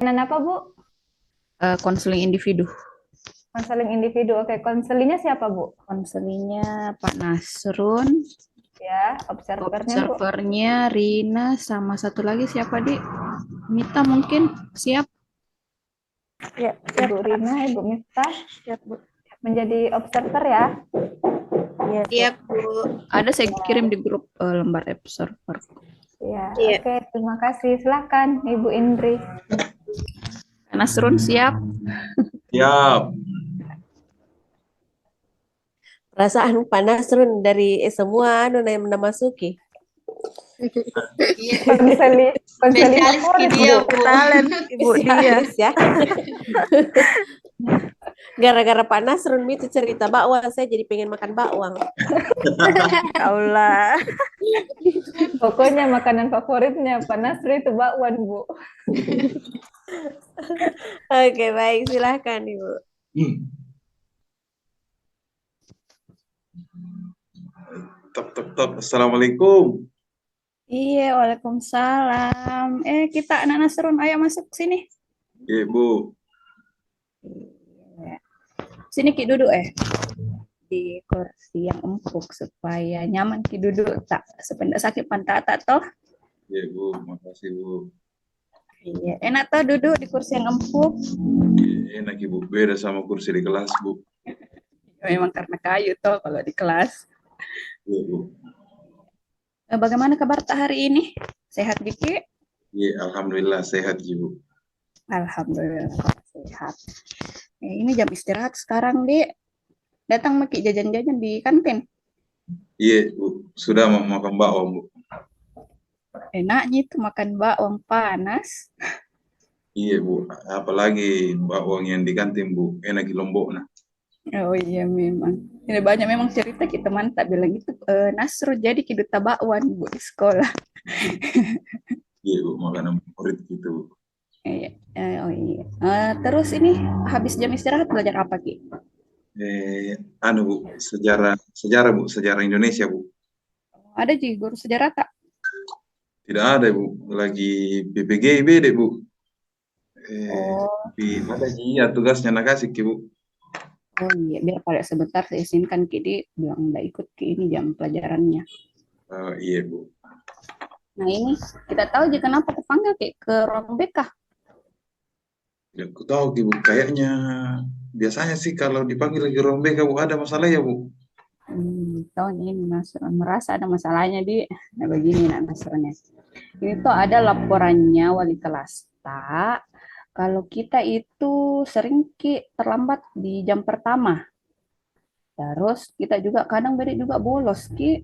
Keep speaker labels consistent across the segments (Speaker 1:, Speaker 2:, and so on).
Speaker 1: Pelayanan apa, Bu?
Speaker 2: Konseling individu.
Speaker 1: Konseling individu. Oke, konselingnya siapa, Bu?
Speaker 2: Konselingnya Pak Nasrun,
Speaker 1: Ya, observernya, Bu.
Speaker 2: observernya Rina, sama satu lagi siapa, Di? Mita mungkin siap?
Speaker 1: Ya,
Speaker 2: Siap,
Speaker 1: Ibu
Speaker 2: Kak.
Speaker 1: Rina, Ibu Miftah
Speaker 2: Siap, Bu.
Speaker 1: menjadi observer ya.
Speaker 2: Iya, siap, Bu. Ada saya kirim di grup lembar observer.
Speaker 1: Ya,
Speaker 2: Iya.
Speaker 1: oke, terima kasih. Silakan, Ibu Indri.
Speaker 2: Pak Nasrun siap?
Speaker 3: Siap.
Speaker 4: Perasaan panas Run dari semua anu yang masuki.
Speaker 2: Iya.
Speaker 1: Konseling
Speaker 2: Spesialis ki
Speaker 1: favorit,
Speaker 2: dia,
Speaker 1: Bu.
Speaker 2: Bu.
Speaker 5: Talent Ibu dia.
Speaker 4: Spesialis ya. Gara-gara panas Run itu cerita bakwan, saya jadi pengen makan bakwan.
Speaker 5: Allah.
Speaker 1: Pokoknya makanan favoritnya Pak Nasri itu bakwan, Bu.
Speaker 4: Oke, baik, silahkan Ibu.
Speaker 3: Top, top, top. Assalamualaikum.
Speaker 2: Iya, waalaikumsalam. Kita anak Nasrun, ayo masuk sini.
Speaker 3: Ibu.
Speaker 2: Sini Ki duduk di kursi yang empuk supaya nyaman Ki duduk tak sependak sakit pantat tak toh.
Speaker 3: Ibu, makasih Bu.
Speaker 2: Iya, enak toh duduk di kursi yang empuk.
Speaker 3: Enak Ibu, beda sama kursi di kelas Bu.
Speaker 2: Memang karena kayu toh kalau di kelas.
Speaker 3: Iya Bu.
Speaker 2: Bagaimana kabar tak hari ini? Sehat Diki?
Speaker 3: Iya, alhamdulillah sehat Ibu.
Speaker 2: Alhamdulillah sehat. Ini jam istirahat sekarang, Di. Datang Maki jajan-jajan di kantin.
Speaker 3: Iya Bu, sudah mau makan bakwan Bu.
Speaker 2: Enaknya itu makan bakwan panas.
Speaker 3: Iya Bu, apalagi bakwan yang di kantin Bu, enak di Lombok nah.
Speaker 2: Oh iya memang. Ini banyak memang cerita kita mantap bilang itu Nasru jadi kiduta bakwan Bu di sekolah.
Speaker 3: Iya Bu, makanan favorit gitu Bu.
Speaker 2: Iya. Oh iya. Terus ini habis jam istirahat belajar apa Ki?
Speaker 3: Anu Bu, sejarah Bu, sejarah Indonesia Bu.
Speaker 2: Ada Ji guru sejarah tak?
Speaker 3: Tidak ada Bu, lagi PPGB deh Bu.
Speaker 2: Oh,
Speaker 3: Ada iya tugasnya nak kasih Ki Bu.
Speaker 2: oh iya biar pada sebentar saya izinkan Ki di bilang nggak ikut Ki ini jam pelajarannya.
Speaker 3: Iya Bu.
Speaker 2: Nah ini kita tahu aja kenapa kepanggil Ki ke ruang BK.
Speaker 3: Ya, aku tahu Ki Bu, kayaknya biasanya sih kalau dipanggil lagi ruang BK Bu ada masalah ya Bu.
Speaker 2: Tahu nih merasa ada masalahnya di nah, begini nak Nasrnya. Ini tuh ada laporannya wali kelas tak kalau kita itu sering Ki terlambat di jam pertama. Terus kita juga kadang beda juga bolos Ki.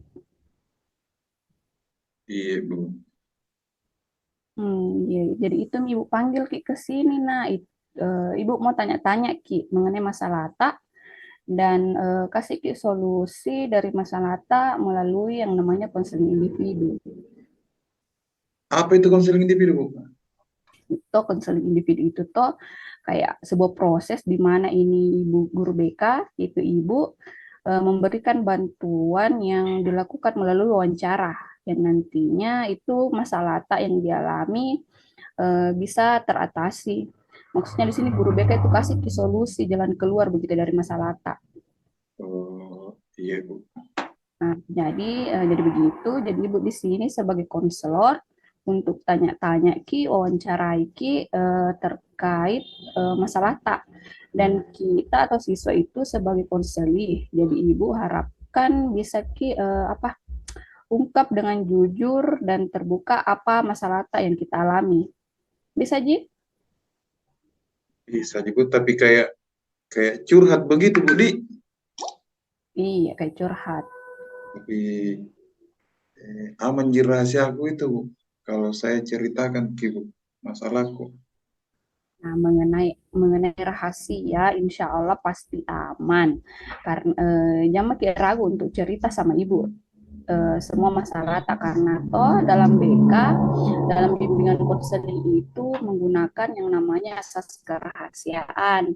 Speaker 3: Iya Bu.
Speaker 2: Ya, jadi itu Ibu panggil Ki ke sini nah. Ibu mau tanya-tanya Ki mengenai masalah tak dan kasih Ki solusi dari masalah tak melalui yang namanya konseling individu.
Speaker 3: Apa itu konseling individu Bu?
Speaker 2: Itu konseling individu itu tuh kayak sebuah proses di mana ini ibu guru BK itu ibu memberikan bantuan yang dilakukan melalui wawancara yang nantinya itu masalah tak yang dialami bisa teratasi. Maksudnya di sini guru BK itu kasih solusi jalan keluar begitu dari masalah tak.
Speaker 3: Oh, iya Bu.
Speaker 2: Nah, jadi begitu. Jadi ibu di sini sebagai konselor untuk tanya-tanya Ki, wawancarai Ki terkait masalah tak. Dan kita atau siswa itu sebagai konseli. Jadi ibu harapkan bisa Ki ungkap dengan jujur dan terbuka apa masalah tak yang kita alami. Bisa Ji?
Speaker 3: Bisa juga tapi kayak curhat begitu Bu Di.
Speaker 2: Iya, kayak curhat.
Speaker 3: Tapi aman ji rahasia aku itu Bu. Kalau saya ceritakan Ki Bu masalahku.
Speaker 2: Nah, mengenai rahasia, insya Allah pasti aman. Karena jangan makin ragu untuk cerita sama ibu. Semua masalah tak karena toh dalam BK, dalam bimbingan konseling itu menggunakan yang namanya asas kerahasiaan.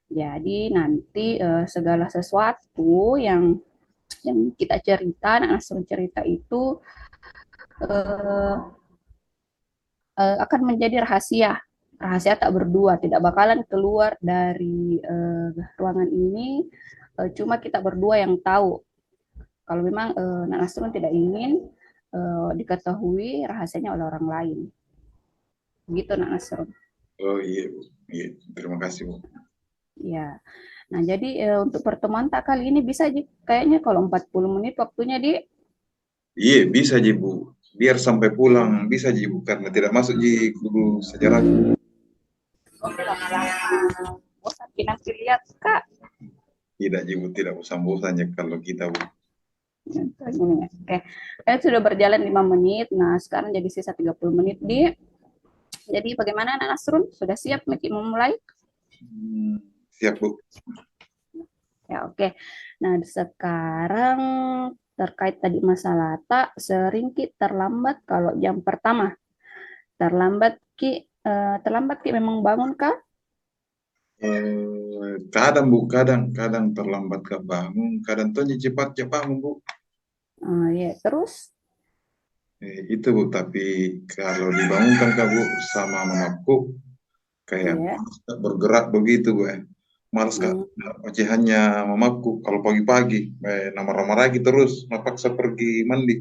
Speaker 2: Jadi nanti segala sesuatu yang kita cerita, langsung cerita itu akan menjadi rahasia. rahasia tak berdua, tidak bakalan keluar dari ruangan ini, cuma kita berdua yang tahu. Kalau memang Nak Nasrun tidak ingin diketahui rahasianya oleh orang lain. Begitu Nak Nasrun.
Speaker 3: Oh iya Bu, iya terima kasih Bu.
Speaker 2: Ya. Nah, jadi untuk pertemuan tak kali ini bisa kayaknya kalau 40 menit waktunya di
Speaker 3: Iya bisa Ji Bu, biar sampai pulang bisa Ji Bu, karena tidak masuk di guru sejarah.
Speaker 2: oke lama-lama. Bosan nanti lihat Kak.
Speaker 3: Tidak Ji Bu, tidak bosan-bosan ya kalau kita Bu.
Speaker 2: Oke, sudah berjalan 5 menit. Nah, sekarang jadi sisa 30 menit di. Jadi bagaimana Nak Nasrun? Sudah siap memulai?
Speaker 3: Siap Bu.
Speaker 2: Ya, oke. Nah, sekarang terkait tadi masalah tak sering Ki terlambat kalau jam pertama. Terlambat Ki memang bangun kah?
Speaker 3: Kadang Bu, kadang terlambat ke bangun, kadang tuh cepat bangun Bu.
Speaker 2: Ya, terus
Speaker 3: Itu Bu, tapi kalau dibangunkan Kak Bu sama mamaku, kayak
Speaker 2: ya.
Speaker 3: malas Kak bergerak begitu Bu. Malas Kak, ocehannya mamaku kalau pagi-pagi, marah-marah lagi terus, maksa pergi mandi.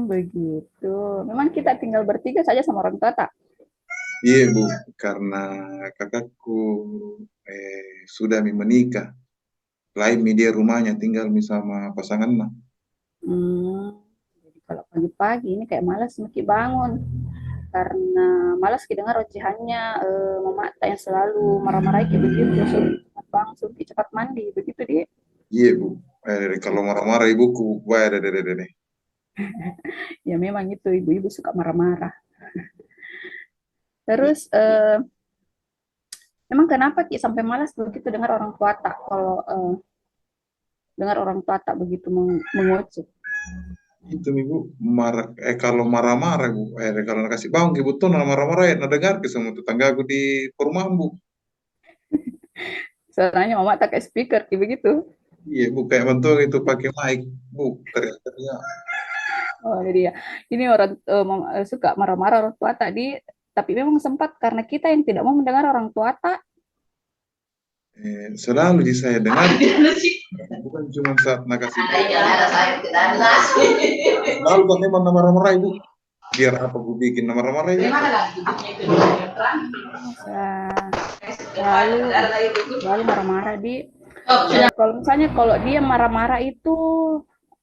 Speaker 2: Begitu. Memang kita tinggal bertiga saja sama orang tua tak?
Speaker 3: Iya Bu, karena kakakku sudah menikah, lain dia rumahnya tinggal sama pasangannya.
Speaker 2: Jadi kalau pagi-pagi ini kayak malas mesti bangun karena malas dengar ocehannya mama yang selalu marah-marah kayak begitu, suruh cepat bangun, suruh cepat mandi, begitu dia.
Speaker 3: Iya Bu, kalau marah-marah ibuku, wah deh.
Speaker 2: Ya memang itu ibu-ibu suka marah-marah. Terus memang kenapa Ki sampai malas begitu dengar orang tua tak kalau dengar orang tua tak begitu mengucap?
Speaker 3: Itu nih Bu, kalau marah-marah Bu, kalau kasih bangun ibu tuh marah-marah ya, dengar ke semua tetangga aku di perumahan Bu.
Speaker 2: Soalnya mama tak kayak speaker kayak begitu.
Speaker 3: Iya Bu, kayak bentuk itu pakai mic Bu, teriak-teriak.
Speaker 2: Oh ini dia. Ini orang suka marah-marah orang tua tadi, tapi memang sempat karena kita yang tidak mau mendengar orang tua tak.
Speaker 3: Selalu di saya dengar, bukan cuma saat nak kasih. Lalu kan memang marah-marah Ibu. Biar apa Bu bikin marah-marah Ibu?
Speaker 2: Lalu marah-marah di. Kalau misalnya kalau dia marah-marah itu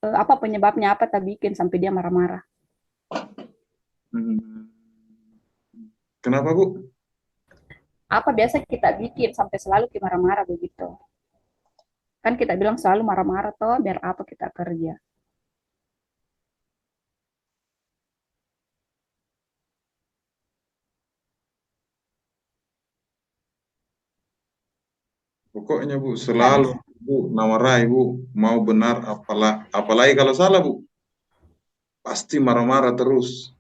Speaker 2: apa penyebabnya, apa tak bikin sampai dia marah-marah?
Speaker 3: Kenapa Bu?
Speaker 2: Apa biasa kita bikin sampai selalu kita marah-marah begitu? Kan kita bilang selalu marah-marah toh, biar apa kita kerja?
Speaker 3: Pokoknya Bu, selalu Bu, marah Bu, mau benar apalagi kalau salah Bu, pasti marah-marah terus.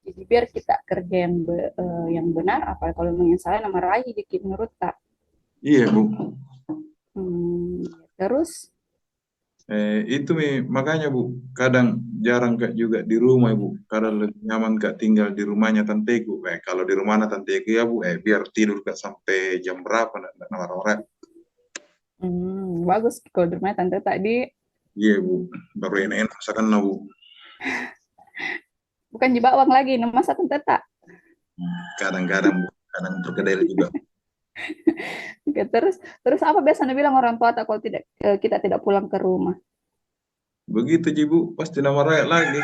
Speaker 2: Jadi biar kita kerja yang benar, apa kalau yang salah marahi dikit menurut tak?
Speaker 3: Iya Bu.
Speaker 2: Terus?
Speaker 3: Itu makanya Bu, kadang jarang Kak juga di rumah Bu, kadang lebih nyaman Kak tinggal di rumahnya tanteku. Kalau di rumahnya tanteku ya Bu, biar tidur Kak sampai jam berapa, nggak marah-marah.
Speaker 2: Bagus kalau di rumahnya tante tadi.
Speaker 3: Iya Bu, baru enak-enak masakan Bu.
Speaker 2: Bukan di bawang lagi, masa tante tak?
Speaker 3: Kadang-kadang Bu, kadang berkedel juga.
Speaker 2: Oke, terus apa biasanya bilang orang tua tak kalau kita tidak pulang ke rumah?
Speaker 3: Begitu Ji Bu, pasti marah lagi.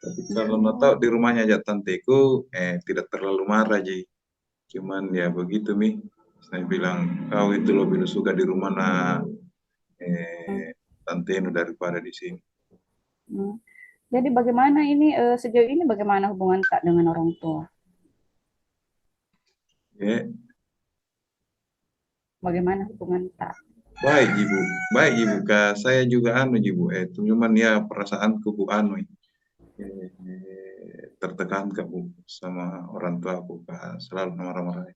Speaker 3: Tapi kalau nggak tahu di rumahnya aja tanteku, tidak terlalu marah Ji. Cuman ya begitu saya bilang kau itu lebih suka di rumah tante daripada di sini.
Speaker 2: Jadi bagaimana ini sejauh ini bagaimana hubungan tak dengan orang tua? Bagaimana hubungan tak?
Speaker 3: Baik Ibu, Kak. Saya juga Ibu. Cuman ya perasaanku Bu tertekan Kak Bu sama orang tua aku Kak, selalu marah-marah.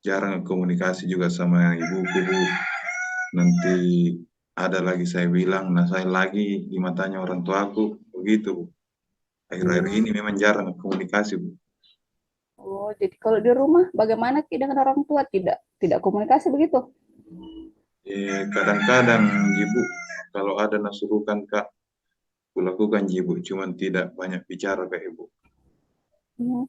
Speaker 3: Jarang komunikasi juga sama ibuku Bu. Nanti ada lagi saya bilang, nah saya lagi di matanya orang tua aku begitu Bu. Akhir-akhir
Speaker 2: Hmm.
Speaker 3: ini memang jarang komunikasi, Bu.
Speaker 2: Oh, jadi kalau di rumah bagaimana Ki dengan orang tua? Tidak komunikasi begitu?
Speaker 3: Kadang-kadang Ibu kalau ada nasurukan Kak, kulakukan Ibu, cuman tidak banyak bicara Kak Ibu.
Speaker 2: Hmm.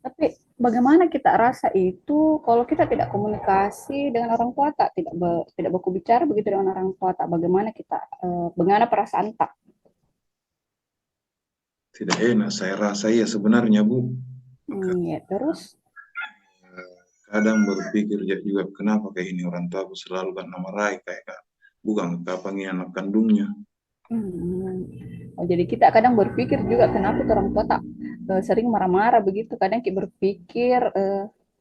Speaker 2: Tapi bagaimana kita rasa itu kalau kita tidak komunikasi dengan orang tua tak, tidak baku bicara begitu dengan orang tua tak, bagaimana kita bagaimana perasaan tak?
Speaker 3: Tidak enak saya rasa ya sebenarnya Bu.
Speaker 2: Ya, terus
Speaker 3: Kadang berpikir juga kenapa kayak ini orang tua aku selalu kan nama Rai kayak Kak. Bukan kapan ini anak kandungnya.
Speaker 2: oh, jadi kita kadang berpikir juga kenapa tuh orang tua tak sering marah-marah begitu. Kadang kita berpikir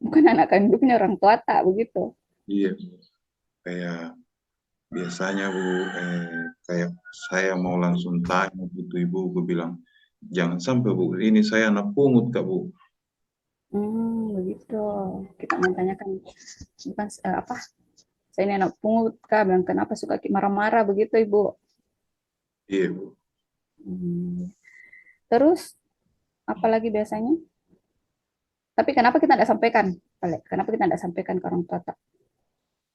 Speaker 2: bukan anak kandungnya orang tua tak begitu.
Speaker 3: Iya, kayak biasanya Bu, kayak saya mau langsung tanya gitu Ibu, gue bilang, jangan sampai Bu, ini saya anak pungut Kak Bu.
Speaker 2: Begitu. Kita menanyakan bukan apa? Saya ini anak pungut kak, bilang kenapa suka marah-marah begitu ibu.
Speaker 3: Iya Bu,
Speaker 2: Hmm. Terus apalagi biasanya? Tapi kenapa kita tidak sampaikan? Kenapa kita tidak sampaikan ke orang tua? Tak?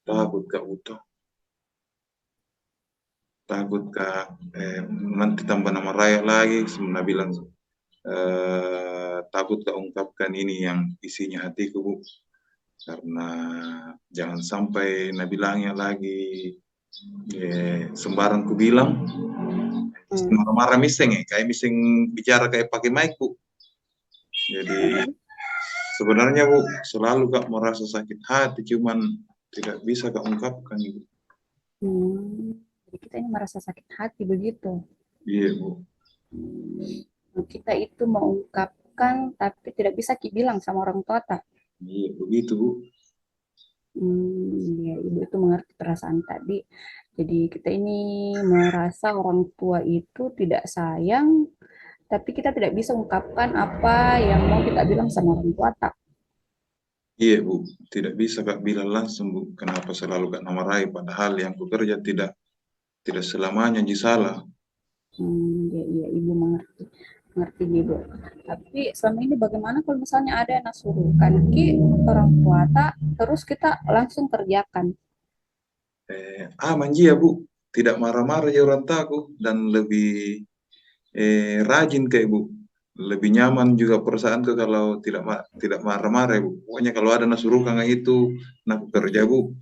Speaker 3: takut Kak Bu, takut Kak, nanti tambah nama Raya lagi, sebenarnya bilang, takut Kak ungkapkan ini yang isinya hatiku Bu. Karena jangan sampai nabilangnya lagi sembarang ku bilang marah-marah miseng kayak miseng bicara kayak pakai mic Bu. Jadi sebenarnya Bu selalu Kak merasa sakit hati cuman tidak bisa Kak ungkapkan gitu.
Speaker 2: Jadi kita ini merasa sakit hati begitu.
Speaker 3: Iya Bu.
Speaker 2: Kita itu mengungkapkan tapi tidak bisa bilang sama orang tua tak.
Speaker 3: Iya begitu Bu.
Speaker 2: Ya, ibu itu mengerti perasaan tadi. Jadi kita ini merasa orang tua itu tidak sayang, tapi kita tidak bisa ungkapkan apa yang mau kita bilang sama orang tua tak.
Speaker 3: Iya Bu, tidak bisa Kak bilang langsung Bu, kenapa selalu Kak namarai padahal yang kukerja tidak selamanya di salah.
Speaker 2: Ya, iya, ibu mengerti ibu. Tapi selama ini bagaimana kalau misalnya ada yang nasurukan ki orang tua tak, terus kita langsung kerjakan.
Speaker 3: Aman ya Bu, tidak marah-marah ya orang taku dan lebih rajin kayak Bu. Lebih nyaman juga perasaanku kalau tidak marah-marah Bu. Pokoknya kalau ada nasurukan itu nak kerja Bu.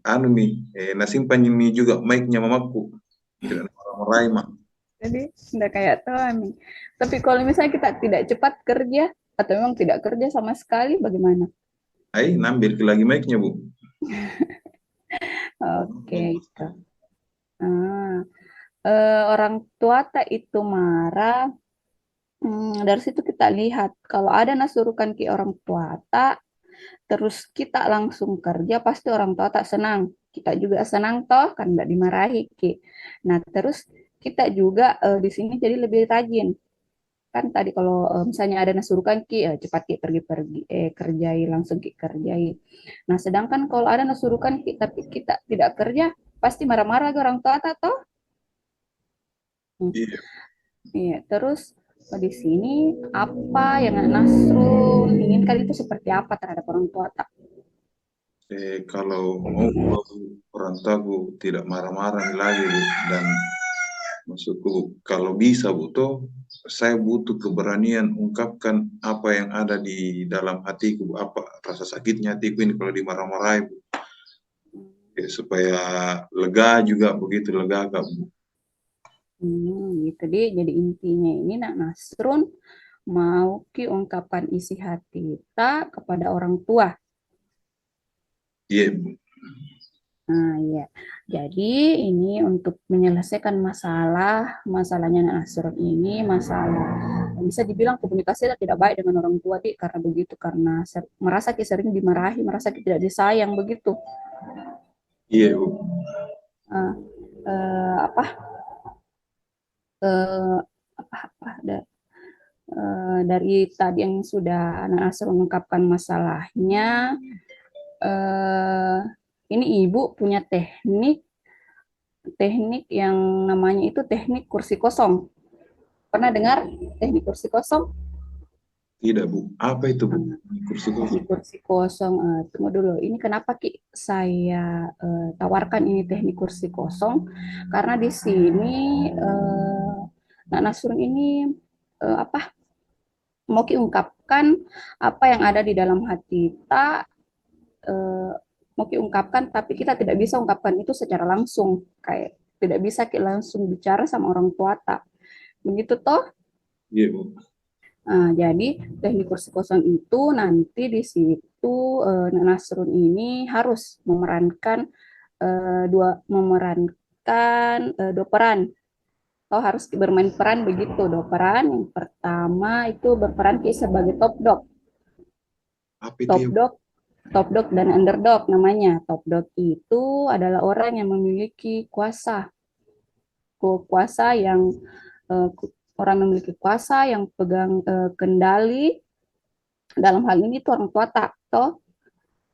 Speaker 3: Anu nih, nasimpan ini juga mic-nya mamaku. Tidak marah-marah mak.
Speaker 2: Jadi tidak kayak Tony. Tapi kalau misalnya kita tidak cepat kerja atau memang tidak kerja sama sekali, bagaimana?
Speaker 3: Nambil lagi mic-nya Bu.
Speaker 2: Oke, itu. Ah, orang tua tak itu marah. Dari situ kita lihat kalau ada nasurukan ke orang tua tak, terus kita langsung kerja, pasti orang tua tak senang. Kita juga senang toh, kan nggak dimarahi ki. Nah, terus kita juga di sini jadi lebih rajin. Kan tadi kalau misalnya ada nasurukan ki, cepat ki pergi-pergi, kerjai langsung ki kerjai. Nah, sedangkan kalau ada nasurukan ki, tapi kita tidak kerja, pasti marah-marah ke orang tua tak toh. Hmm.
Speaker 3: Iya.
Speaker 2: Iya, terus di sini apa yang Nasrul inginkan itu seperti apa terhadap orang tua tak?
Speaker 3: Kalau mau orang taku tidak marah-marah lagi Bu dan maksudku kalau bisa Bu toh saya butuh keberanian ungkapkan apa yang ada di dalam hatiku Bu. Apa rasa sakitnya hatiku ini kalau dimarah-marahi Bu. Supaya lega juga begitu lega Kak Bu.
Speaker 2: Gitu deh. Jadi intinya ini Nak Nasrun mau ki ungkapan isi hati kita kepada orang tua.
Speaker 3: Iya Bu.
Speaker 2: Nah, ya. Jadi ini untuk menyelesaikan masalahnya Nak Nasrun ini masalah bisa dibilang komunikasi tidak baik dengan orang tua di karena begitu karena merasa ki sering dimarahi, merasa ki tidak disayang begitu.
Speaker 3: Iya Bu.
Speaker 2: Eh, apa eh, apa dari tadi yang sudah Anak Nasr mengungkapkan masalahnya, eh, ini ibu punya teknik teknik yang namanya itu teknik kursi kosong. Pernah dengar teknik kursi kosong?
Speaker 3: Tidak, Bu. Apa itu, Bu? Kursi
Speaker 2: Di
Speaker 3: kosong.
Speaker 2: kursi kosong, tunggu dulu. Ini kenapa Ki saya tawarkan ini teknik kursi kosong? Karena di sini Nak Nasrun ini apa mau Ki ungkapkan apa yang ada di dalam hati kita, eh, mau Ki ungkapkan, tapi kita tidak bisa ungkapkan itu secara langsung, kayak tidak bisa Ki langsung bicara sama orang tua tak. Begitu toh?
Speaker 3: Iya, Bu.
Speaker 2: Nah, jadi teknik kursi kosong itu nanti di situ Nak Nasrun ini harus memerankan dua peran. Kau harus bermain peran begitu, dua peran. Yang pertama itu berperan sebagai top dog.
Speaker 3: Apa itu
Speaker 2: Top
Speaker 3: ya, Bu?
Speaker 2: dog, top dog dan underdog namanya. Top dog itu adalah orang yang memiliki kuasa, kuasa yang eh, orang memiliki kuasa yang pegang kendali. Dalam hal ini tuh orang tua tak toh,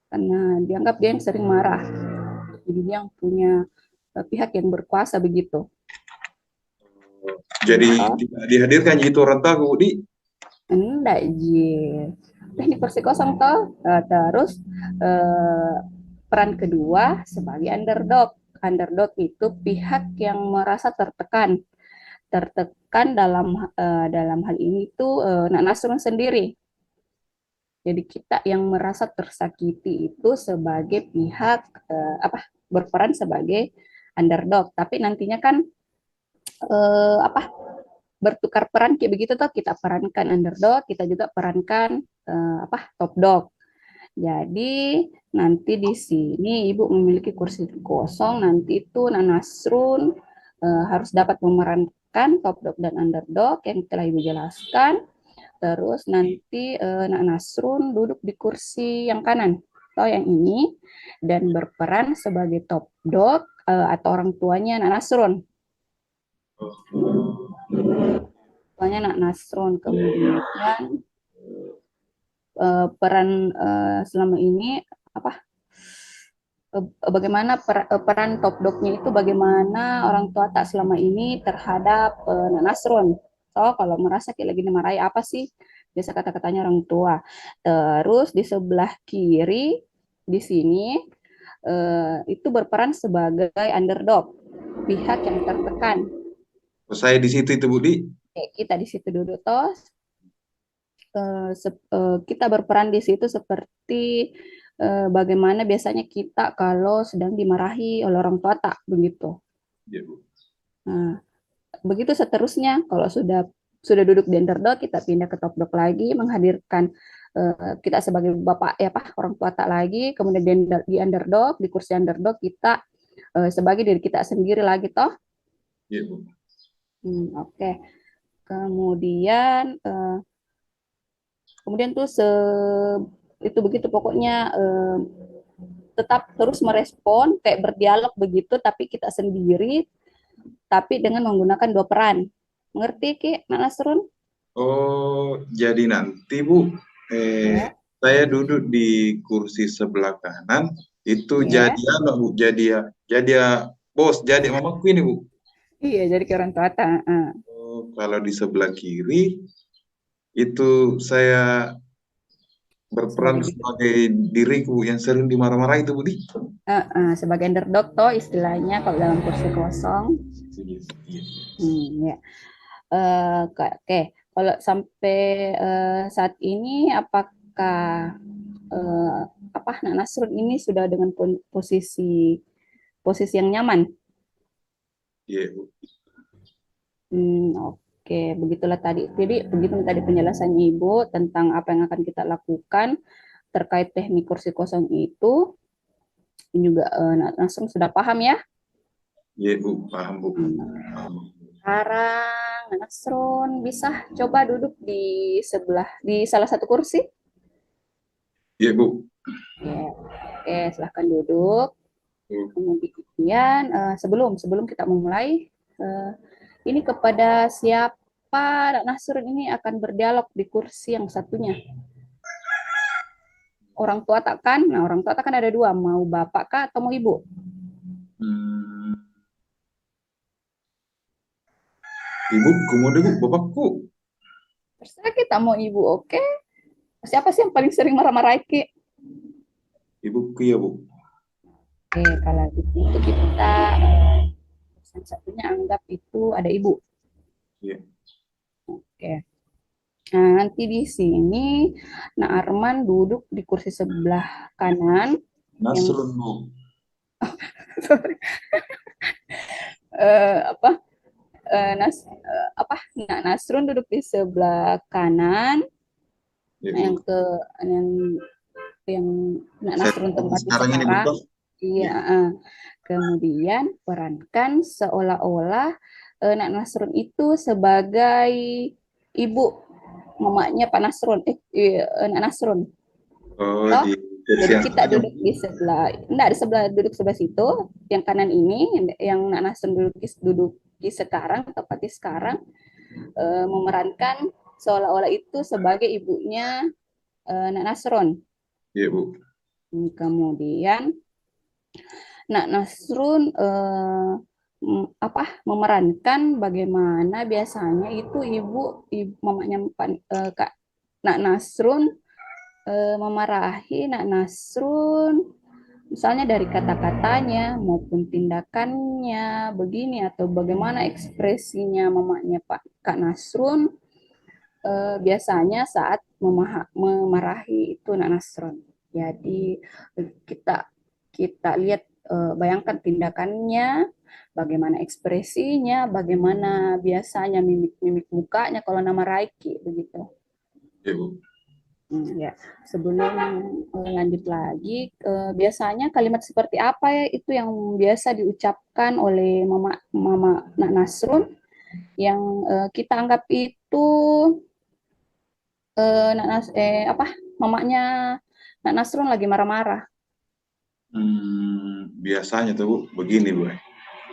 Speaker 2: karena dianggap dia yang sering marah. Jadi dia yang punya pihak yang berkuasa begitu.
Speaker 3: Jadi
Speaker 2: Toh,
Speaker 3: tidak dihadirkan gitu orang tahu, Bu, di.
Speaker 2: enggak ji. Teknik kursi kosong toh. Terus eh, peran kedua sebagai underdog. Underdog itu pihak yang merasa tertekan. Tertekan dalam hal ini tuh Nak Nasrun sendiri. Jadi kita yang merasa tersakiti itu sebagai pihak berperan sebagai underdog. Tapi nantinya kan apa bertukar peran kayak begitu tuh, kita perankan underdog, kita juga perankan top dog. Jadi nanti di sini Ibu memiliki kursi kosong, nanti itu Nasrun harus dapat memerankan top dog dan underdog yang telah Ibu jelaskan. Terus nanti Nak Nasrun duduk di kursi yang kanan atau yang ini dan berperan sebagai top dog atau orang tuanya Nak Nasrun. Tuanya Nak Nasrun. Kemudian peran selama ini apa? Bagaimana peran top dognya itu, bagaimana orang tua tak selama ini terhadap Nak Nasrun. So, kalau merasa kayak lagi dimarahi apa sih? Biasa kata-katanya orang tua. Terus di sebelah kiri di sini itu berperan sebagai underdog, pihak yang tertekan.
Speaker 3: Saya di situ itu, Bu, di.
Speaker 2: Oke, kita di situ duduk toh. Kita berperan di situ seperti bagaimana biasanya kita kalau sedang dimarahi oleh orang tua tak begitu.
Speaker 3: Iya, Bu.
Speaker 2: Nah, begitu seterusnya kalau sudah duduk di underdog, kita pindah ke top dog lagi, menghadirkan kita sebagai bapak ya pak orang tua tak lagi, kemudian di underdog, di kursi underdog kita sebagai diri kita sendiri lagi toh.
Speaker 3: Iya, Bu.
Speaker 2: Oke. Kemudian tuh itu begitu pokoknya tetap terus merespon kayak berdialog begitu, tapi kita sendiri, tapi dengan menggunakan dua peran. Mengerti Ki Nak Nasrun?
Speaker 3: Oh, jadi nanti, Bu,
Speaker 2: Ya.
Speaker 3: saya duduk di kursi sebelah kanan, itu
Speaker 2: Ya.
Speaker 3: jadi apa, Bu? Jadi bos, jadi mamaku ini, Bu.
Speaker 2: Iya, jadi ke orang tua tak.
Speaker 3: Oh, kalau di sebelah kiri, itu saya berperan
Speaker 2: Sebagai
Speaker 3: sebagai diriku yang sering dimarah-marah itu, Budi.
Speaker 2: sebagai underdog toh istilahnya kalau dalam kursi kosong. Ya. Oke, kalau sampai saat ini apakah eh, Nak Nasrun ini sudah dengan posisi posisi yang nyaman?
Speaker 3: Iya, Bu.
Speaker 2: Oke, begitulah tadi. Jadi begitu tadi penjelasannya Ibu tentang apa yang akan kita lakukan terkait teknik kursi kosong itu. Ini juga Nak Nasrun sudah paham ya?
Speaker 3: Iya, Bu. Paham, Bu. Paham.
Speaker 2: Sekarang Nak Nasrun bisa coba duduk di salah satu kursi.
Speaker 3: Iya, Bu.
Speaker 2: Ya. Oke, silahkan duduk. Kemudian sebelum kita memulai, ini kepada siapa Nak Nasrun ini akan berdialog di kursi yang satunya? Orang tua tak kan? Nah, orang tua tak kan ada dua, mau bapak kah atau mau ibu?
Speaker 3: Hmm, Ibuku mau deh, Bu, bapakku.
Speaker 2: Terserah kita mau ibu, oke. Siapa sih yang paling sering marah-marah Ki?
Speaker 3: Ibuku ya, Bu.
Speaker 2: Oke, kalau gitu kita satunya anggap itu ada ibu.
Speaker 3: Iya.
Speaker 2: Oke. Nah, nanti di sini, nah Arman duduk di kursi sebelah kanan, yang
Speaker 3: Nasrun, Bu.
Speaker 2: sorry, apa? Apa? Nah, Nasrun duduk di sebelah kanan,
Speaker 3: Ya,
Speaker 2: nah,
Speaker 3: Bu.
Speaker 2: yang yang nah,
Speaker 3: Saya
Speaker 2: Nasrun
Speaker 3: seperti
Speaker 2: tempati
Speaker 3: sekarang ini, Bu.
Speaker 2: sekarang.
Speaker 3: Toh.
Speaker 2: Iya.
Speaker 3: Iya.
Speaker 2: Kemudian perankan seolah-olah Nak Nasrun itu sebagai ibu mamanya Pak Nasrun, Nak Nasrun.
Speaker 3: Oh,
Speaker 2: Toh?
Speaker 3: di kursi
Speaker 2: Jadi
Speaker 3: yang
Speaker 2: kita
Speaker 3: sekarang,
Speaker 2: duduk
Speaker 3: Bu.
Speaker 2: di sebelah, enggak di sebelah duduk sebelah situ, yang kanan ini, yang Nak Nasrun duduk di sekarang, tepatnya sekarang, memerankan seolah-olah itu sebagai ibunya Nak Nasrun.
Speaker 3: Iya, Bu.
Speaker 2: Kemudian Nak Nasrun apa memerankan bagaimana biasanya itu ibu mamanya Kak Nak Nasrun memarahi Nak Nasrun misalnya dari kata-katanya maupun tindakannya begini atau bagaimana ekspresinya mamanya Kak Nasrun biasanya saat memarahi itu Nak Nasrun. Jadi kita kita lihat bayangkan tindakannya, bagaimana ekspresinya, bagaimana biasanya mimik-mimik mukanya kalau nama Raiki begitu.
Speaker 3: Iya, Bu.
Speaker 2: Ya, sebelum lanjut lagi, biasanya kalimat seperti apa ya itu yang biasa diucapkan oleh Mama Mama Nak Nasrun yang kita anggap itu apa mamanya Nak Nasrun lagi marah-marah.
Speaker 3: Biasanya tuh, Bu, begini, Bu.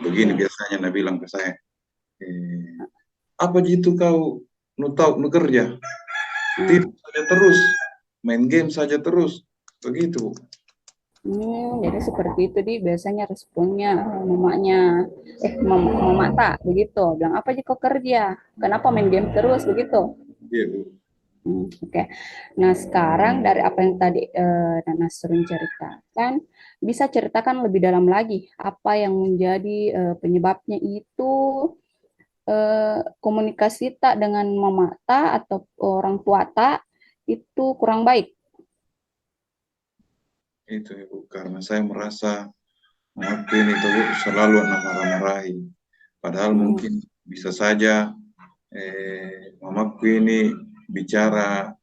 Speaker 3: Begini
Speaker 2: Ya.
Speaker 3: biasanya Nabi bilang ke saya. Apa gitu kau nu kerja? Tidur saja terus, main game saja terus. Begitu, Bu.
Speaker 2: Jadi seperti itu di biasanya responnya mamanya mama tak begitu bilang apa sih kau kerja kenapa main game terus begitu.
Speaker 3: Iya, Bu.
Speaker 2: Oke. Nah sekarang dari apa yang tadi Nasrun ceritakan bisa ceritakan lebih dalam lagi apa yang menjadi penyebabnya itu komunikasi tak dengan mama tak atau orang tua tak itu kurang baik.
Speaker 3: Itu ya, Bu. Karena saya merasa memaafkan itu, Bu, selalu anak marah-marahi. Padahal mungkin bisa saja mamaku ini bicara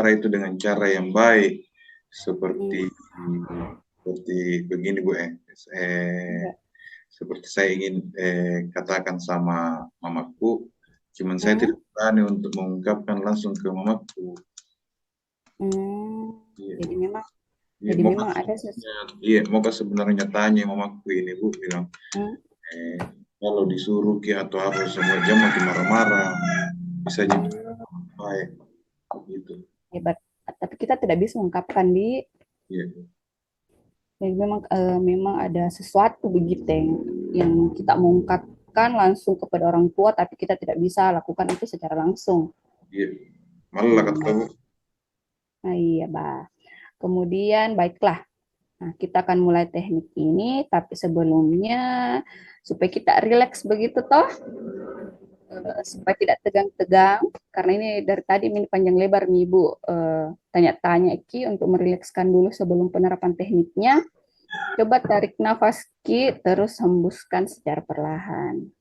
Speaker 3: itu dengan cara yang baik, seperti begini, Bu. Seperti saya ingin katakan sama mamaku, cuman saya tidak berani untuk mengungkapkan langsung ke mamaku. Iya.
Speaker 2: Jadi memang
Speaker 3: Iya,
Speaker 2: jadi memang ada
Speaker 3: iya, mau sebenarnya tanya mamaku ini, Bu, bilang kalau disuruh atau apa semua jam makin marah-marah, bisa jadi baik gitu.
Speaker 2: hebat, tapi kita tidak bisa mengungkapkan di.
Speaker 3: Iya.
Speaker 2: Jadi memang ada sesuatu begitu yang kita mengungkapkan langsung kepada orang tua, tapi kita tidak bisa lakukan itu secara langsung.
Speaker 3: Iya, malah kata Bu.
Speaker 2: Nah, iya, Bah. Kemudian baiklah. Nah, kita akan mulai teknik ini, tapi sebelumnya supaya kita rileks begitu toh, supaya tidak tegang-tegang, karena ini dari tadi ini panjang lebar nih Ibu tanya-tanya Ki untuk merilekskan dulu sebelum penerapan tekniknya. Coba tarik nafas Ki, terus hembuskan secara perlahan.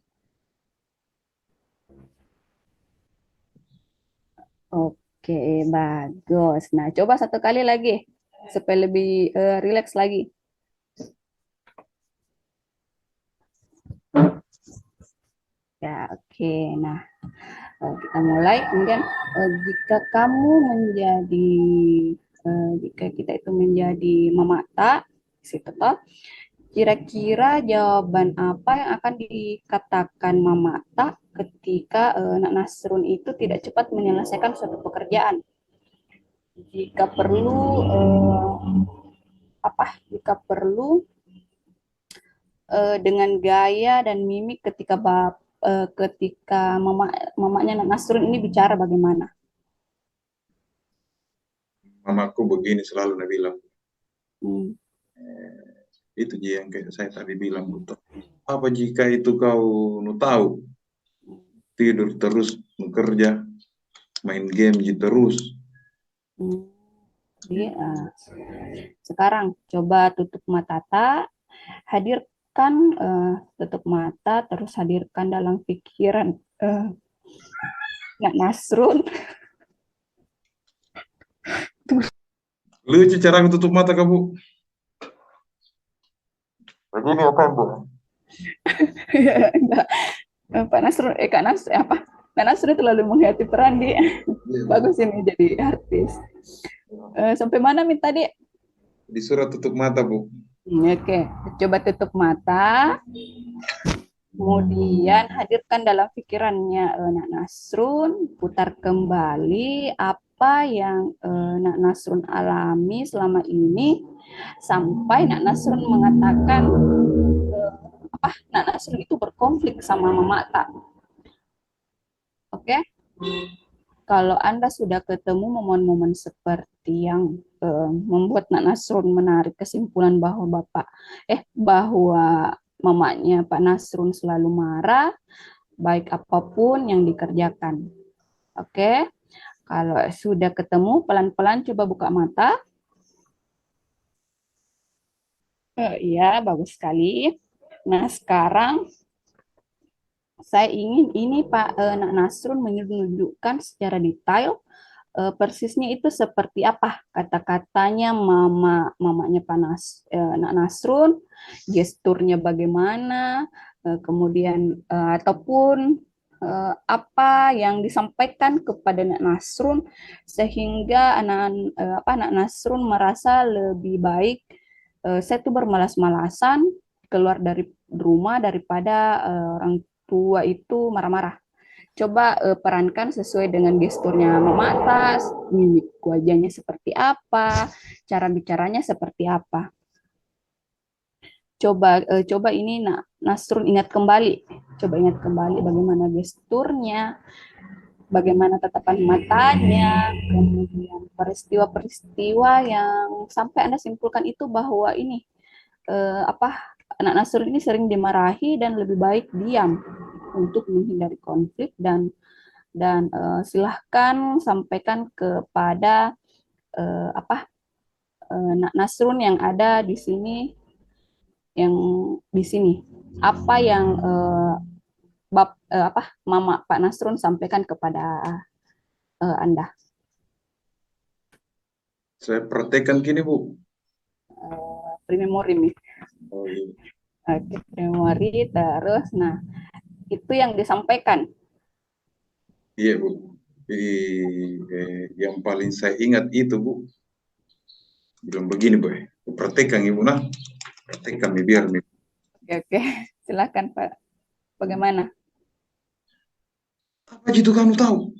Speaker 2: Oke, bagus. Nah, coba satu kali lagi supaya lebih rileks lagi. Ya, oke. Nah, kita mulai. Kemudian jika kamu menjadi jika kita itu menjadi memata, situ toh, kira-kira jawaban apa yang akan dikatakan Mamata ketika Nak Nasrun itu tidak cepat menyelesaikan suatu pekerjaan? Jika perlu Jika perlu dengan gaya dan mimik ketika ketika mamanya Nak Nasrun ini bicara bagaimana?
Speaker 3: Mamaku begini selalu Nabi bilang.
Speaker 2: Hmm.
Speaker 3: Itu Ji yang kayak saya tadi bilang, Bu. Apa jika itu kau nu tahu tidur terus bekerja main game Ji terus.
Speaker 2: Hmm. Jadi, sekarang coba tutup mata, hadirkan, tutup mata, terus hadirkan dalam pikiran Nak Nasrun.
Speaker 3: Lucu cara aku tutup mata kamu. Begini apa Bu?
Speaker 2: Enggak. Pak Nasrun, Kak Nasrun apa? Kak Nasrun terlalu menghayati peran dia. Bagus ini jadi artis. Sampai mana minta tadi?
Speaker 3: Disuruh tutup mata Bu.
Speaker 2: Oke, coba tutup mata. Kemudian hadirkan dalam pikirannya Nak Nasrun, putar kembali apa yang Nak Nasrun alami selama ini sampai Nak Nasrun mengatakan Nak Nasrun itu berkonflik sama Mama Tak. Oke? Kalau Anda sudah ketemu momen-momen seperti yang membuat Nak Nasrun menarik kesimpulan bahwa bahwa mamanya Pak Nasrun selalu marah, baik apapun yang dikerjakan. Oke? Kalau sudah ketemu, pelan-pelan coba buka mata. Iya, bagus sekali. Nah, sekarang saya ingin ini Pak Nak Nasrun menunjukkan secara detail persisnya itu seperti apa kata-katanya mamanya Pak Nak Nasrun, gesturnya bagaimana, kemudian ataupun apa yang disampaikan kepada Nak Nasrun sehingga Nak Nasrun merasa lebih baik saya tuh bermalas-malasan keluar dari rumah daripada orang tua itu marah-marah. Coba perankan sesuai dengan gesturnya mematas, mimik wajahnya seperti apa, cara bicaranya seperti apa. Coba ini Nasrun ingat kembali. Coba ingat kembali bagaimana gesturnya, bagaimana tatapan matanya, kemudian peristiwa-peristiwa yang sampai Anda simpulkan itu bahwa ini anak Nasrun ini sering dimarahi dan lebih baik diam untuk menghindari konflik dan silahkan sampaikan kepada Nak Nasrun yang ada di sini apa yang Mama Pak Nasrun sampaikan kepada Anda.
Speaker 3: Saya praktekkan gini Bu.
Speaker 2: Primemori nih.
Speaker 3: Oh, iya.
Speaker 2: Oke, primemori terus. Nah, itu yang disampaikan.
Speaker 3: Iya Bu. Jadi yang paling saya ingat itu Bu. Bilang begini Bu. Praktekkan Ibu nah. Praktekkan biar nih.
Speaker 2: Oke. Silakan Pak. Bagaimana?
Speaker 3: Apa itu kamu tahu?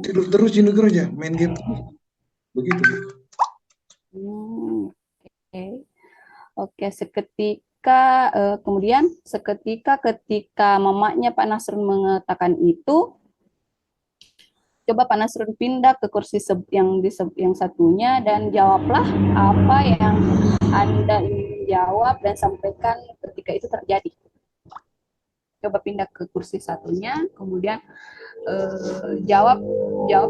Speaker 3: Tidur terus di kerja, main game terus. Begitu Bu.
Speaker 2: Oke. Oke, kemudian ketika mamanya Pak Nasrun mengatakan itu, coba Pak Nasrun pindah ke kursi yang satunya dan jawablah apa yang Anda ingin jawab dan sampaikan ketika itu terjadi. Coba pindah ke kursi satunya, kemudian jawab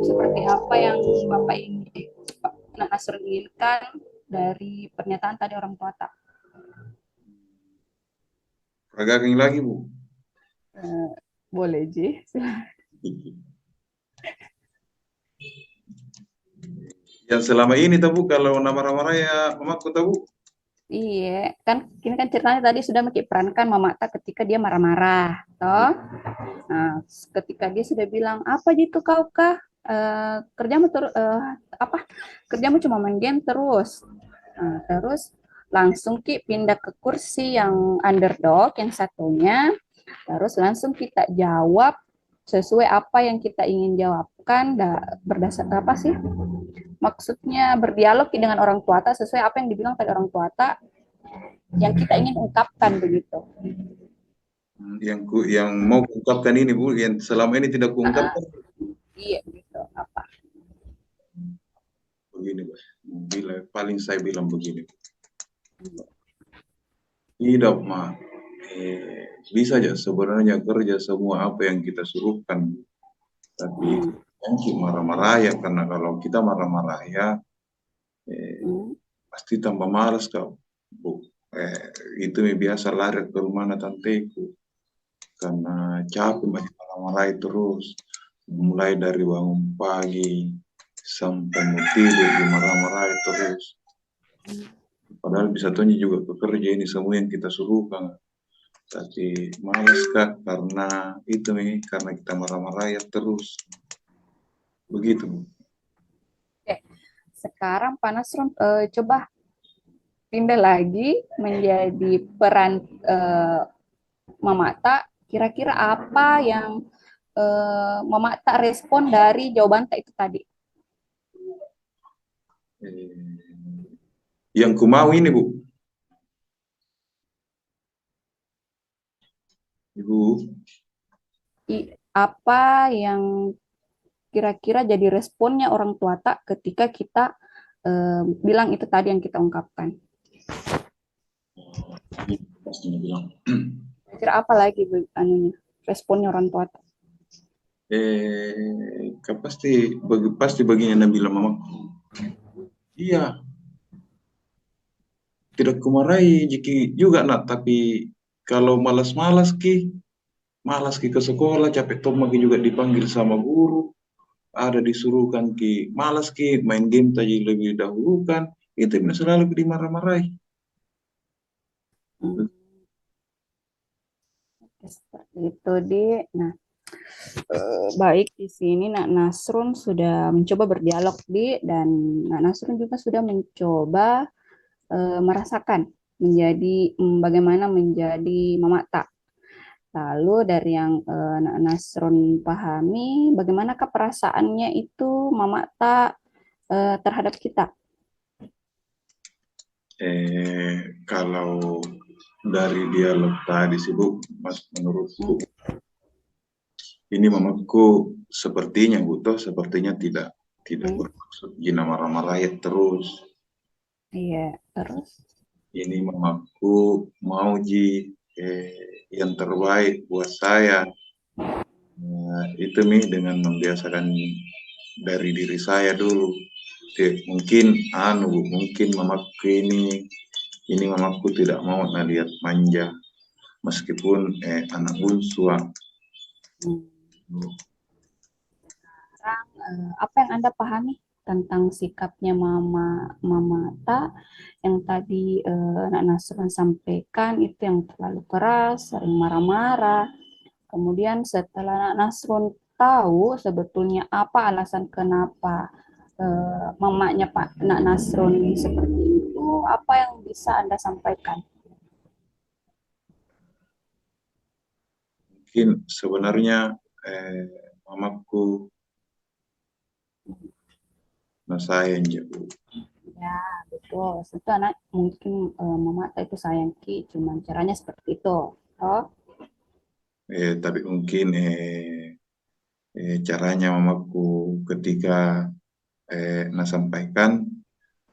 Speaker 2: seperti apa yang Bapak Pak Nasrun inginkan dari pernyataan tadi orang tua tak.
Speaker 3: Peragakan lagi Bu.
Speaker 2: Boleh Ji.
Speaker 3: Yang selama ini tahu kalau marah-marah ya mamaku tahu.
Speaker 2: Iya, kan ini kan ceritanya tadi sudah perankan Mama Tak ketika dia marah-marah, toh. Nah, ketika dia sudah bilang apa gitu kau kah? Kerjamu cuma main game terus. Nah, terus langsung pindah ke kursi yang underdog yang satunya, terus langsung kita jawab sesuai apa yang kita ingin jawabkan, berdasar apa sih? Maksudnya berdialog dengan orang tua tak sesuai apa yang dibilang tadi orang tua tak yang kita ingin ungkapkan begitu.
Speaker 3: yang mau kuungkapkan ini Bu, yang selama ini tidak
Speaker 2: Ah,
Speaker 3: kuungkapkan
Speaker 2: iya gitu. Apa?
Speaker 3: begini Bu. Paling saya bilang begini, tidak mah bisa aja sebenarnya kerja semua apa yang kita suruhkan, tapi
Speaker 2: Hmm,
Speaker 3: jangan marah-marah ya, karena kalau kita marah-marah ya eh,
Speaker 2: hmm,
Speaker 3: pasti tambah malas kau Bu. Eh, itu biasa lari ke rumah tanteku karena capek
Speaker 2: hmm,
Speaker 3: masih marah-marah terus, mulai dari bangun pagi sampai mau tidur dimarah-marahi terus. Padahal bisa tunjuk juga bekerja ini semua yang kita suruhkan. Tapi malas Kak, karena itu nih, karena kita marah-marah ya terus. Begitu.
Speaker 2: Oke, sekarang Pak Nasrun coba pindah lagi menjadi peran Mama Tak. Kira-kira apa yang Mama Tak respon dari jawaban Tak itu tadi?
Speaker 3: Eh, yang ku mau ini Bu, Ibu,
Speaker 2: Apa yang kira-kira jadi responnya orang tua Tak ketika kita bilang itu tadi yang kita ungkapkan?
Speaker 3: pasti bilang,
Speaker 2: Kira apa lagi anunya responnya orang tua Tak?
Speaker 3: pasti begini Nabila mamaku. Iya, tidak kumarahi jiki juga nak, tapi kalau malas ki ke sekolah, capek tomaki juga dipanggil sama guru, ada disuruhkan ki, malas ki main game tadi lebih dahulukan, itu yang selalu dimarah-marahi.
Speaker 2: Hmm, seperti itu, Di. Nah, baik di sini Nak Nasrun sudah mencoba berdialog, Di, dan Nak Nasrun juga sudah mencoba merasakan bagaimana menjadi Mama Tak. Lalu dari yang Nak Nasrun pahami, bagaimanakah perasaannya itu Mama Tak terhadap kita?
Speaker 3: Kalau dari dialog tadi sih Bu, Mas, menurutku
Speaker 2: Hmm,
Speaker 3: ini mamaku sepertinya Bu, toh sepertinya tidak
Speaker 2: hmm,
Speaker 3: bermaksud Gina marah-marah ya terus.
Speaker 2: iya, terus?
Speaker 3: Ini mamaku mau yang terbaik buat saya. Nah, itu nih dengan membiasakan dari diri saya dulu. Oke, mungkin mamaku ini mamaku tidak mau lihat manja, meskipun anak bungsu.
Speaker 2: Hmm. Sekarang, apa yang Anda pahami tentang sikapnya Mama Ta yang tadi Nak Nasrun sampaikan itu yang terlalu keras, sering marah-marah. Kemudian setelah Nak Nasrun tahu sebetulnya apa alasan kenapa mamanya Pak Nak Nasrun seperti itu, apa yang bisa Anda sampaikan?
Speaker 3: Mungkin sebenarnya eh, mamaku nah sayang ya Bu.
Speaker 2: Ya, betul. Itu anak mungkin Mama Ta itu sayang Ki, cuman caranya seperti itu. Oh,
Speaker 3: Tapi mungkin caranya mamaku ketika sampaikan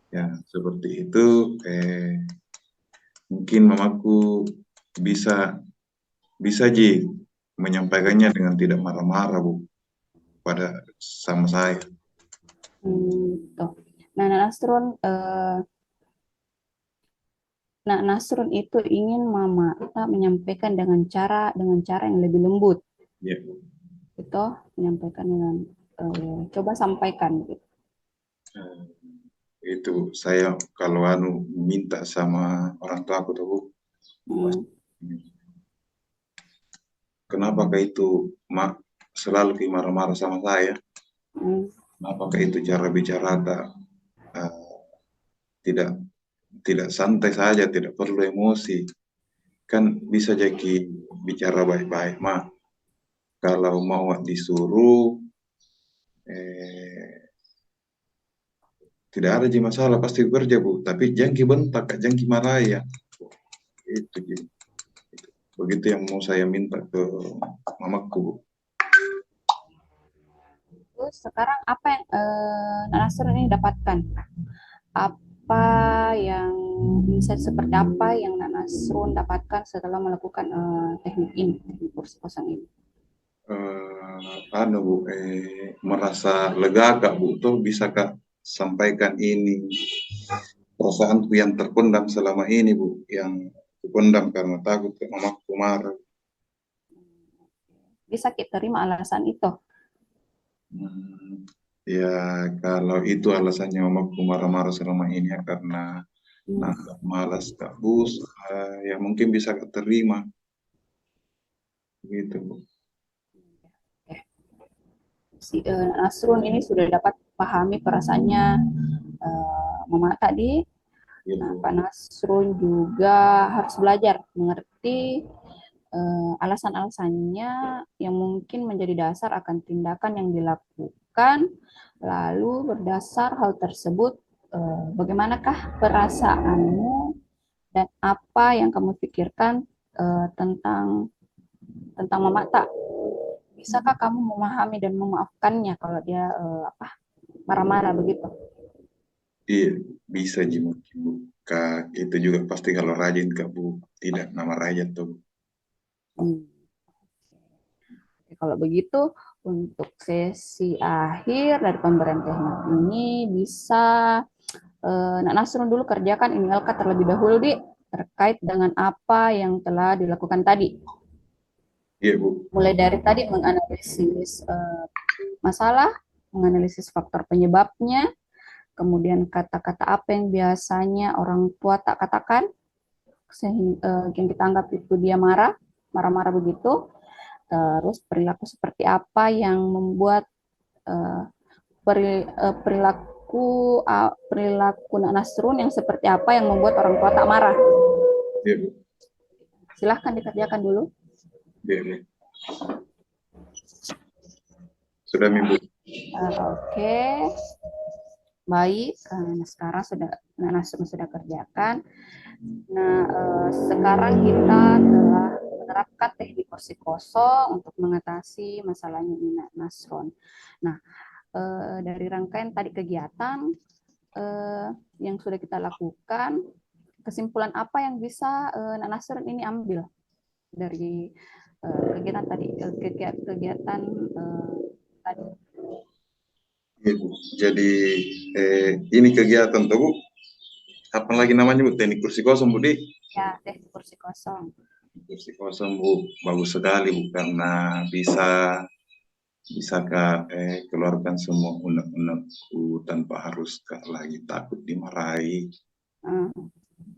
Speaker 3: ya seperti itu, mungkin mamaku bisa bisa menyampaikannya dengan tidak marah-marah Bu pada sama saya.
Speaker 2: tuh. Nah, Nak Nasrun itu ingin Mama Ta menyampaikan dengan cara yang lebih lembut,
Speaker 3: Ya,
Speaker 2: gitu. Menyampaikan dengan coba sampaikan gitu.
Speaker 3: eh, itu saya kalau minta sama orang tua aku tuh Bu,
Speaker 2: Hmm,
Speaker 3: kenapa itu mak selalu marah-marah sama saya?
Speaker 2: hmm,
Speaker 3: Apakah itu cara bicara eh, tidak tidak santai saja, tidak perlu emosi. Kan bisa jadi bicara baik-baik, mah. Kalau mau disuruh, eh, tidak ada masalah, pasti kerja, Bu. Tapi jangan bentak, jangan marah ya. Itu, Ji. Begitu yang mau saya minta ke mamaku, Bu.
Speaker 2: Terus sekarang apa yang Nasrun ini dapatkan? Apa yang insight seperti apa yang Nasrun dapatkan setelah melakukan teknik ini, teknik kursi kosong ini?
Speaker 3: Bu, merasa lega Kak Bu, tuh bisa Kak sampaikan ini perasaanku yang terpendam selama ini Bu, yang terpendam karena takut ke mamaku marah.
Speaker 2: Bisa kita terima alasan itu?
Speaker 3: Ya kalau itu alasannya mamaku marah-marah selama ini ya karena malas Kak Bu, ya mungkin bisa Kak terima gitu Bu.
Speaker 2: Si Nasrun ini sudah dapat pahami perasaannya Mama tadi.
Speaker 3: Gitu.
Speaker 2: Nah, Pak Nasrun juga harus belajar mengerti alasan-alasannya yang mungkin menjadi dasar akan tindakan yang dilakukan. Lalu berdasar hal tersebut, bagaimanakah perasaanmu dan apa yang kamu pikirkan tentang Mama Tak? Bisakah kamu memahami dan memaafkannya kalau dia marah-marah begitu?
Speaker 3: Iya, bisa Ji mungkin Bu. Kak, itu juga pasti kalau rajin Kak Bu, tidak nama raja tuh.
Speaker 2: Oke, kalau begitu, untuk sesi akhir dari pemberian teknik ini bisa Nak Nasrun dulu kerjakan ini LK terlebih dahulu, Di, terkait dengan apa yang telah dilakukan tadi.
Speaker 3: Iya Bu.
Speaker 2: Mulai dari tadi menganalisis masalah, menganalisis faktor penyebabnya, kemudian kata-kata apa yang biasanya orang tua tak katakan, sehingga yang kita anggap itu dia marah-marah begitu. Terus perilaku seperti apa yang membuat perilaku Nak Nasrun yang seperti apa yang membuat orang tua tak marah.
Speaker 3: Iya Bu.
Speaker 2: Silahkan dikerjakan dulu.
Speaker 3: Iya Bu. Sudah Bu.
Speaker 2: Oke. Baik, nah sekarang Nak Nasrun sudah kerjakan. Nah, sekarang kita telah menerapkan teknik kursi kosong untuk mengatasi masalahnya Nak Nasrun. Nah, dari rangkaian tadi kegiatan yang sudah kita lakukan, kesimpulan apa yang bisa Nak Nasrun ini ambil dari kegiatan tadi, kegiatan tadi?
Speaker 3: Iya Bu. Jadi ini kegiatan tuh Bu. Apa lagi namanya Bu? Teknik kursi kosong Bu Di?
Speaker 2: Ya, teknik kursi kosong.
Speaker 3: Kursi kosong Bu, bagus sekali Bu karena bisa Kak keluarkan semua unek-unekku tanpa harus Kak lagi takut dimarahi.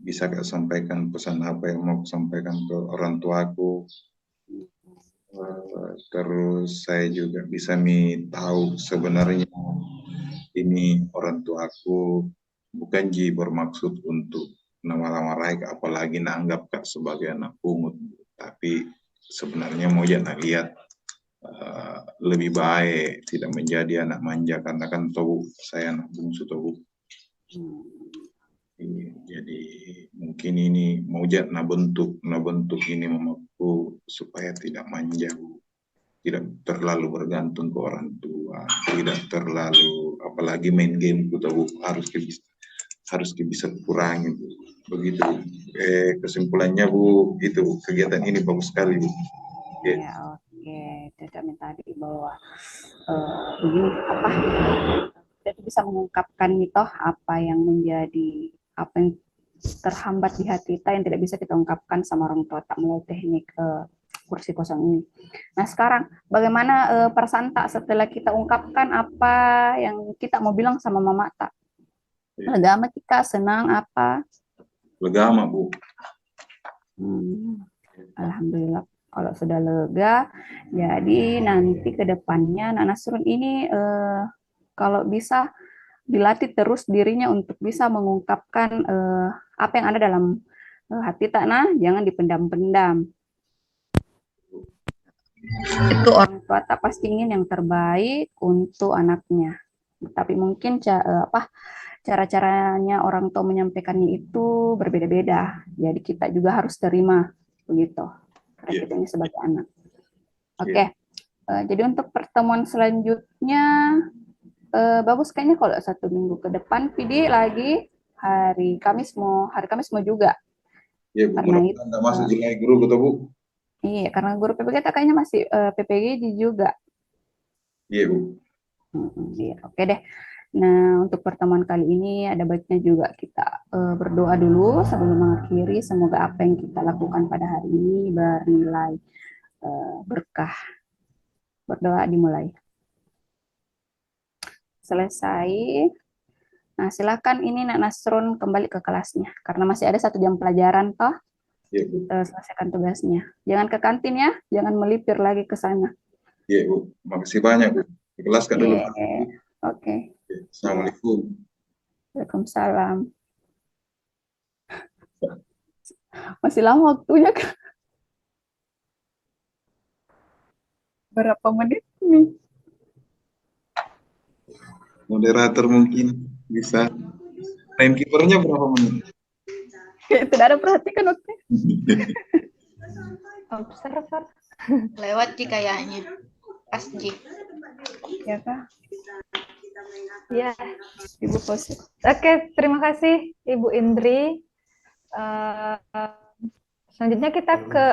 Speaker 3: Bisa Kak sampaikan pesan apa yang mau sampaikan ke orang tuaku. Terus saya juga bisa tahu sebenarnya ini orang tuaku bukan bermaksud untuk nama-nama apalagi nanggap Kak sebagai anak pungut, tapi sebenarnya mau lihat lebih baik tidak menjadi anak manja karena kan tahu saya anak bungsu tahu. Jadi mungkin ini mau bentuk ini mamaku supaya tidak manja Bu. Tidak terlalu bergantung ke orang tua, tidak terlalu apalagi main game tahu harus bisa kurangi Bu. Begitu kesimpulannya Bu, itu kegiatan ini bagus sekali Bu.
Speaker 2: Ya, oke. Tidak minta tadi bahwa begini kita bisa mengungkapkan itu apa yang menjadi apa yang terhambat di hati kita yang tidak bisa kita ungkapkan sama orang tua tak melalui teknik kursi kosong ini. Nah sekarang bagaimana perasaan tak setelah kita ungkapkan apa yang kita mau bilang sama Mama Tak? Lega kita, senang apa?
Speaker 3: Lega Bu.
Speaker 2: Alhamdulillah kalau sudah lega. Jadi nanti ke depannya Nak Nasrun ini kalau bisa dilatih terus dirinya untuk bisa mengungkapkan apa yang ada dalam hati Takna, jangan dipendam-pendam. Itu orang tua tak pasti ingin yang terbaik untuk anaknya. Tapi mungkin cara-caranya orang tua menyampaikannya itu berbeda-beda. Jadi kita juga harus terima begitu. karena
Speaker 3: Iya.
Speaker 2: kita ini sebagai anak. Oke,
Speaker 3: Iya.
Speaker 2: jadi untuk pertemuan selanjutnya, bagus kayaknya kalau 1 minggu ke depan, Vidi lagi hari Kamis mau juga.
Speaker 3: Iya, Bu.
Speaker 2: Karena itu,
Speaker 3: Mudah-mudahan nggak masuk Julai guru, betul, Bu?
Speaker 2: iya, karena guru PPG kita kayaknya masih PPG juga.
Speaker 3: Iya, Bu.
Speaker 2: Iya, oke deh. Nah, untuk pertemuan kali ini ada baiknya juga kita berdoa dulu sebelum mengakhiri. Semoga apa yang kita lakukan pada hari ini bernilai berkah. Berdoa dimulai. Selesai. Nah, silakan ini Nak Nasrun kembali ke kelasnya karena masih ada 1 jam pelajaran toh.
Speaker 3: Iya, Bu.
Speaker 2: Selesaikan tugasnya. Jangan ke kantin ya, jangan melipir lagi ke sana.
Speaker 3: Iya, Bu. Makasih banyak, Bu. Di kelas kan dulu.
Speaker 2: Iya, oke.
Speaker 3: Oke. Assalamualaikum.
Speaker 2: Waalaikumsalam. Masih lama waktunya kan? Berapa menit nih?
Speaker 3: Moderator mungkin bisa. Timekeepernya berapa menit?
Speaker 2: Kayak tidak ada perhatikan waktu.
Speaker 1: Observer.
Speaker 5: Lewat Ji kayaknya. Pas Ji.
Speaker 2: Ya kah?
Speaker 1: Ya.
Speaker 2: Ibu pos.
Speaker 1: Oke, terima kasih Ibu Indri. Selanjutnya kita ke